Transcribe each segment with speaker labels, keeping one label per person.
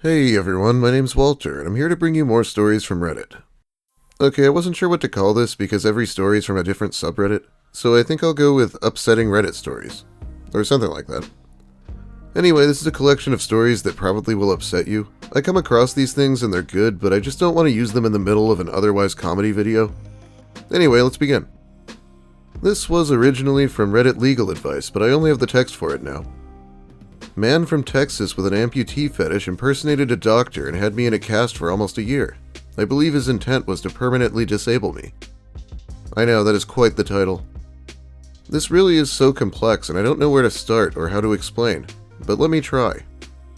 Speaker 1: Hey everyone, my name's Walter, and I'm here to bring you more stories from Reddit. Okay, I wasn't sure what to call this because every story is from a different subreddit, so I think I'll go with upsetting Reddit stories. Or something like that. Anyway, this is a collection of stories that probably will upset you. I come across these things and they're good, but I just don't want to use them in the middle of an otherwise comedy video. Anyway, let's begin. This was originally from Reddit Legal Advice, but I only have the text for it now. Man from Texas with an amputee fetish impersonated a doctor and had me in a cast for almost a year. I believe his intent was to permanently disable me. I know, that is quite the title. This really is so complex and I don't know where to start or how to explain, but let me try.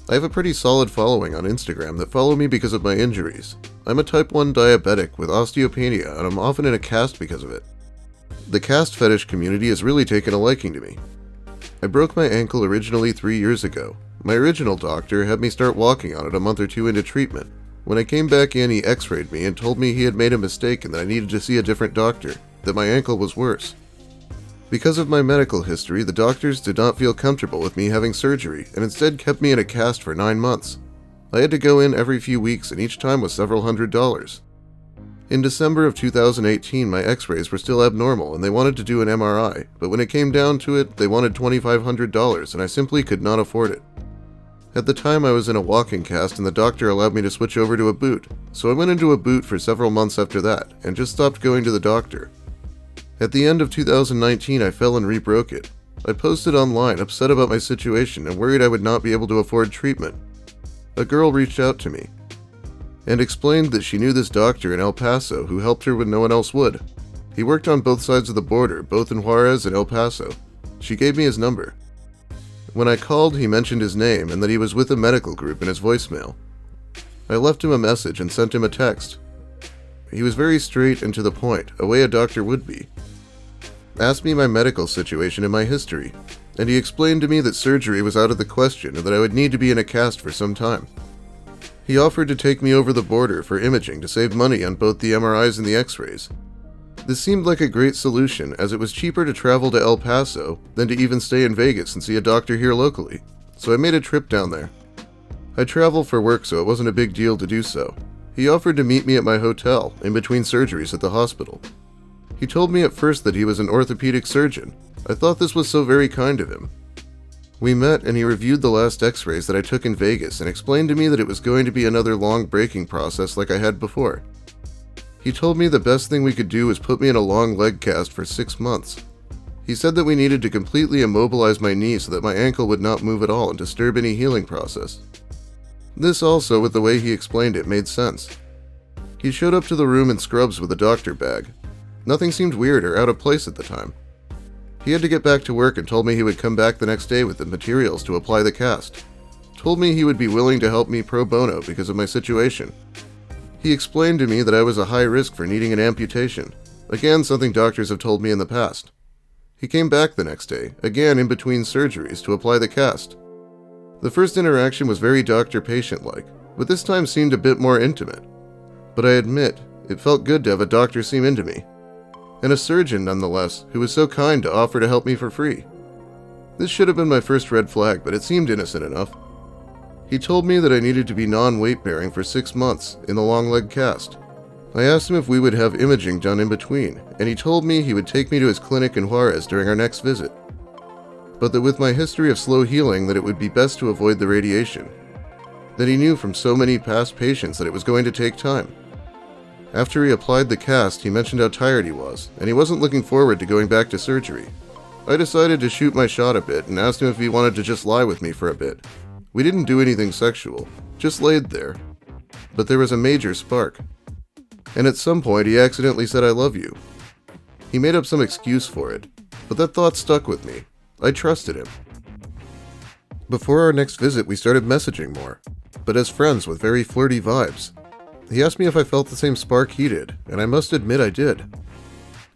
Speaker 1: I have a pretty solid following on Instagram that follow me because of my injuries. I'm a type 1 diabetic with osteopenia and I'm often in a cast because of it. The cast fetish community has really taken a liking to me. I broke my ankle originally 3 years ago. My original doctor had me start walking on it a month or two into treatment. When I came back in, he x-rayed me and told me he had made a mistake and that I needed to see a different doctor, that my ankle was worse. Because of my medical history, the doctors did not feel comfortable with me having surgery and instead kept me in a cast for 9 months. I had to go in every few weeks and each time was several $100s. In December of 2018, my x-rays were still abnormal and they wanted to do an MRI, but when it came down to it, they wanted $2,500 and I simply could not afford it. At the time, I was in a walking cast and the doctor allowed me to switch over to a boot, so I went into a boot for several months after that and just stopped going to the doctor. At the end of 2019, I fell and re-broke it. I posted online upset about my situation and worried I would not be able to afford treatment. A girl reached out to me and explained that she knew this doctor in El Paso who helped her when no one else would. He worked on both sides of the border, both in Juarez and El Paso. She gave me his number. When I called, he mentioned his name and that he was with a medical group in his voicemail. I left him a message and sent him a text. He was very straight and to the point, a way a doctor would be. Asked me my medical situation and my history, and he explained to me that surgery was out of the question and that I would need to be in a cast for some time. He offered to take me over the border for imaging to save money on both the MRIs and the x-rays. This seemed like a great solution as it was cheaper to travel to El Paso than to even stay in Vegas and see a doctor here locally, so I made a trip down there. I travel for work so it wasn't a big deal to do so. He offered to meet me at my hotel in between surgeries at the hospital. He told me at first that he was an orthopedic surgeon. I thought this was so very kind of him. We met and he reviewed the last x-rays that I took in Vegas and explained to me that it was going to be another long breaking process like I had before. He told me the best thing we could do was put me in a long leg cast for 6 months. He said that we needed to completely immobilize my knee so that my ankle would not move at all and disturb any healing process. This also, with the way he explained it, made sense. He showed up to the room in scrubs with a doctor bag. Nothing seemed weird or out of place at the time. He had to get back to work and told me he would come back the next day with the materials to apply the cast. Told me he would be willing to help me pro bono because of my situation. He explained to me that I was a high risk for needing an amputation. Again, something doctors have told me in the past. He came back the next day, again in between surgeries, to apply the cast. The first interaction was very doctor-patient-like, but this time seemed a bit more intimate. But I admit, it felt good to have a doctor seem into me. And a surgeon, nonetheless, who was so kind to offer to help me for free. This should have been my first red flag, but it seemed innocent enough. He told me that I needed to be non-weight-bearing for 6 months in the long leg cast. I asked him if we would have imaging done in between, and he told me he would take me to his clinic in Juarez during our next visit. But that with my history of slow healing that it would be best to avoid the radiation. That he knew from so many past patients that it was going to take time. After he applied the cast, he mentioned how tired he was, and he wasn't looking forward to going back to surgery. I decided to shoot my shot a bit and asked him if he wanted to just lie with me for a bit. We didn't do anything sexual, just laid there. But there was a major spark. And at some point he accidentally said I love you. He made up some excuse for it, but that thought stuck with me. I trusted him. Before our next visit we started messaging more, but as friends with very flirty vibes. He asked me if I felt the same spark he did, and I must admit I did.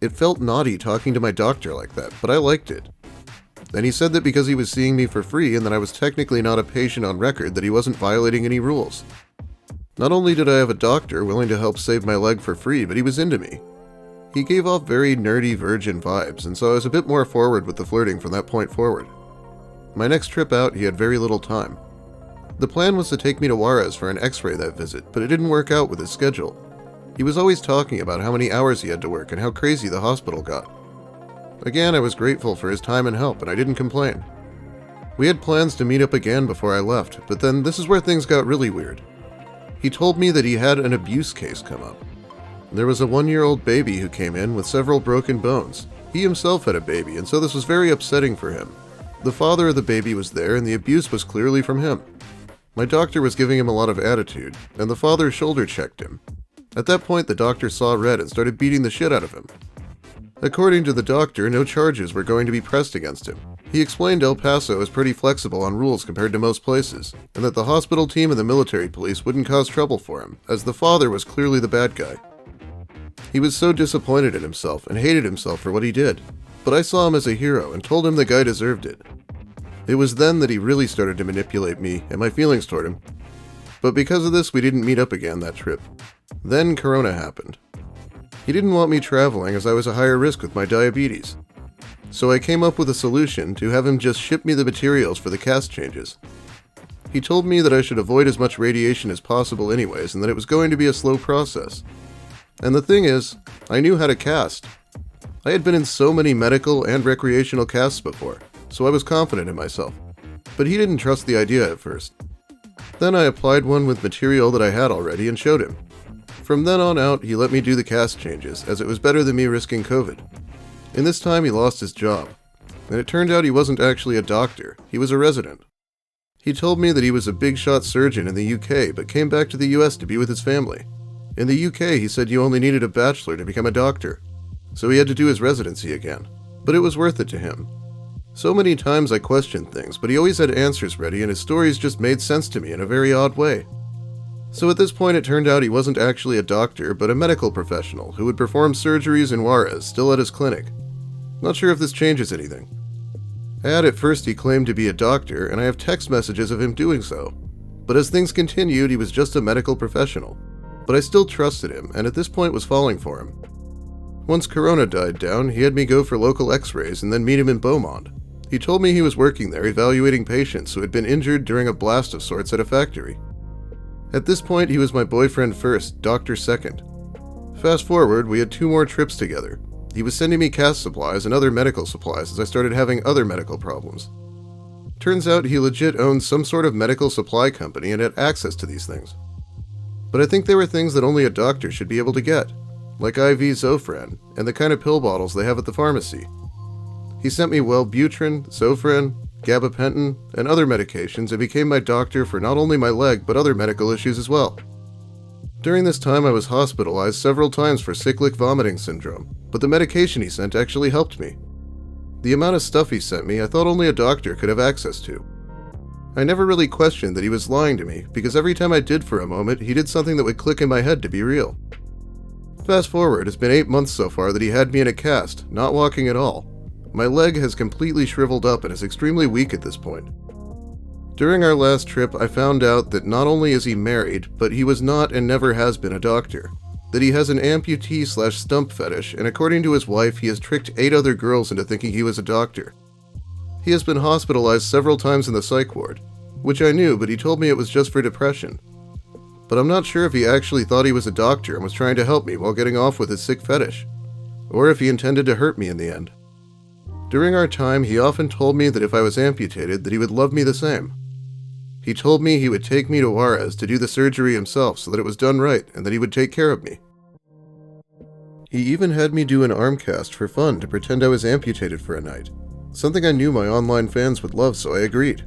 Speaker 1: It felt naughty talking to my doctor like that, but I liked it. And he said that because he was seeing me for free and that I was technically not a patient on record, that he wasn't violating any rules. Not only did I have a doctor willing to help save my leg for free, but he was into me. He gave off very nerdy virgin vibes, and so I was a bit more forward with the flirting from that point forward. My next trip out, he had very little time. The plan was to take me to Juarez for an x-ray that visit, but it didn't work out with his schedule. He was always talking about how many hours he had to work and how crazy the hospital got. Again, I was grateful for his time and help, and I didn't complain. We had plans to meet up again before I left, but then this is where things got really weird. He told me that he had an abuse case come up. There was a 1-year-old baby who came in with several broken bones. He himself had a baby, and so this was very upsetting for him. The father of the baby was there, and the abuse was clearly from him. My doctor was giving him a lot of attitude, and the father shoulder checked him. At that point, the doctor saw red and started beating the shit out of him. According to the doctor, no charges were going to be pressed against him. He explained El Paso is pretty flexible on rules compared to most places, and that the hospital team and the military police wouldn't cause trouble for him, as the father was clearly the bad guy. He was so disappointed in himself and hated himself for what he did, but I saw him as a hero and told him the guy deserved it. It was then that he really started to manipulate me and my feelings toward him. But because of this, we didn't meet up again that trip. Then Corona happened. He didn't want me traveling as I was a higher risk with my diabetes. So I came up with a solution to have him just ship me the materials for the cast changes. He told me that I should avoid as much radiation as possible anyways, and that it was going to be a slow process. And the thing is, I knew how to cast. I had been in so many medical and recreational casts before, so I was confident in myself. But he didn't trust the idea at first. Then I applied one with material that I had already and showed him. From then on out, he let me do the cast changes, as it was better than me risking COVID. In this time, he lost his job, and it turned out he wasn't actually a doctor, he was a resident. He told me that he was a big-shot surgeon in the UK, but came back to the US to be with his family. In the UK, he said you only needed a bachelor to become a doctor, so he had to do his residency again, but it was worth it to him. So many times I questioned things, but he always had answers ready, and his stories just made sense to me in a very odd way. So at this point, it turned out he wasn't actually a doctor, but a medical professional who would perform surgeries in Juarez, still at his clinic. Not sure if this changes anything. At first he claimed to be a doctor, and I have text messages of him doing so. But as things continued, he was just a medical professional. But I still trusted him, and at this point was falling for him. Once Corona died down, he had me go for local x-rays and then meet him in Beaumont. He told me he was working there evaluating patients who had been injured during a blast of sorts at a factory. At this point, he was my boyfriend first, doctor second. Fast forward, we had 2 more trips together. He was sending me cast supplies and other medical supplies as I started having other medical problems. Turns out he legit owned some sort of medical supply company and had access to these things. But I think they were things that only a doctor should be able to get, like IV Zofran and the kind of pill bottles they have at the pharmacy. He sent me Wellbutrin, Zofran, gabapentin, and other medications and became my doctor for not only my leg but other medical issues as well. During this time I was hospitalized several times for cyclic vomiting syndrome, but the medication he sent actually helped me. The amount of stuff he sent me I thought only a doctor could have access to. I never really questioned that he was lying to me, because every time I did for a moment, he did something that would click in my head to be real. Fast forward, it's been 8 months so far that he had me in a cast, not walking at all. My leg has completely shriveled up and is extremely weak at this point. During our last trip, I found out that not only is he married, but he was not and never has been a doctor. That he has an amputee/stump fetish, and according to his wife, he has tricked 8 other girls into thinking he was a doctor. He has been hospitalized several times in the psych ward, which I knew, but he told me it was just for depression. But I'm not sure if he actually thought he was a doctor and was trying to help me while getting off with his sick fetish, or if he intended to hurt me in the end. During our time, he often told me that if I was amputated, that he would love me the same. He told me he would take me to Juarez to do the surgery himself so that it was done right and that he would take care of me. He even had me do an arm cast for fun to pretend I was amputated for a night, something I knew my online fans would love, so I agreed.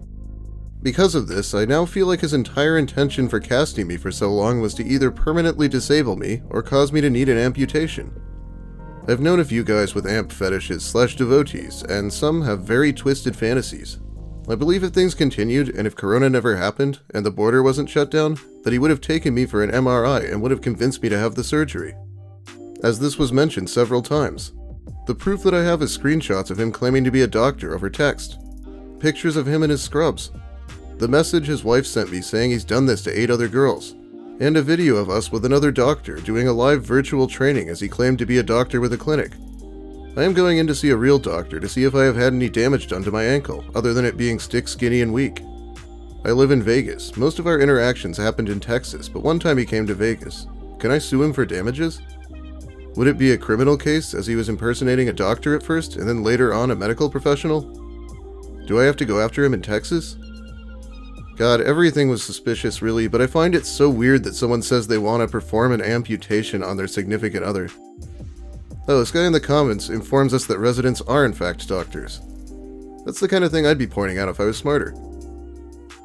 Speaker 1: Because of this, I now feel like his entire intention for casting me for so long was to either permanently disable me or cause me to need an amputation. I've known a few guys with amp fetishes/devotees, and some have very twisted fantasies. I believe if things continued, and if Corona never happened, and the border wasn't shut down, that he would have taken me for an MRI and would have convinced me to have the surgery. As this was mentioned several times. The proof that I have is screenshots of him claiming to be a doctor over text. Pictures of him in his scrubs. The message his wife sent me saying he's done this to 8 other girls. And a video of us with another doctor doing a live virtual training as he claimed to be a doctor with a clinic. I am going in to see a real doctor to see if I have had any damage done to my ankle, other than it being stick, skinny, and weak. I live in Vegas. Most of our interactions happened in Texas, but one time he came to Vegas. Can I sue him for damages? Would it be a criminal case, as he was impersonating a doctor at first, and then later on a medical professional? Do I have to go after him in Texas? God, everything was suspicious really, but I find it so weird that someone says they want to perform an amputation on their significant other. Oh, this guy in the comments informs us that residents are in fact doctors. That's the kind of thing I'd be pointing out if I was smarter.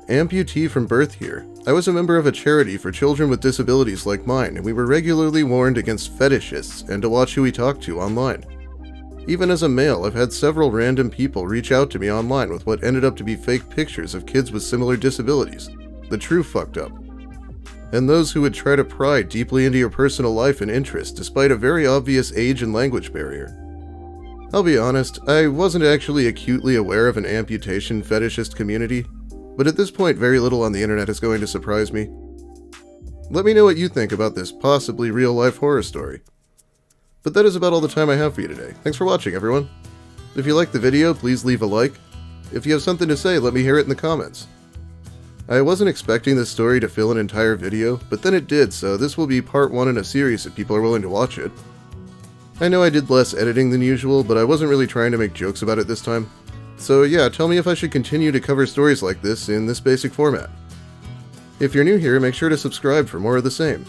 Speaker 1: Amputee from birth here. I was a member of a charity for children with disabilities like mine, and we were regularly warned against fetishists and to watch who we talk to online. Even as a male, I've had several random people reach out to me online with what ended up to be fake pictures of kids with similar disabilities. The true fucked up. And those who would try to pry deeply into your personal life and interests despite a very obvious age and language barrier. I'll be honest, I wasn't actually acutely aware of an amputation fetishist community, but at this point very little on the internet is going to surprise me. Let me know what you think about this possibly real-life horror story. But that is about all the time I have for you today. Thanks for watching, everyone. If you liked the video, please leave a like. If you have something to say, let me hear it in the comments. I wasn't expecting this story to fill an entire video, but then it did, so this will be part 1 in a series if people are willing to watch it. I know I did less editing than usual, but I wasn't really trying to make jokes about it this time. So yeah, tell me if I should continue to cover stories like this in this basic format. If you're new here, make sure to subscribe for more of the same.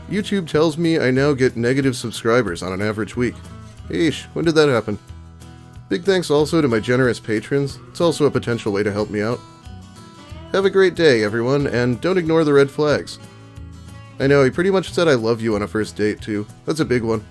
Speaker 1: YouTube tells me I now get negative subscribers on an average week. Eesh, when did that happen? Big thanks also to my generous patrons. It's also a potential way to help me out. Have a great day, everyone, and don't ignore the red flags. I know, he pretty much said I love you on a first date, too. That's a big one.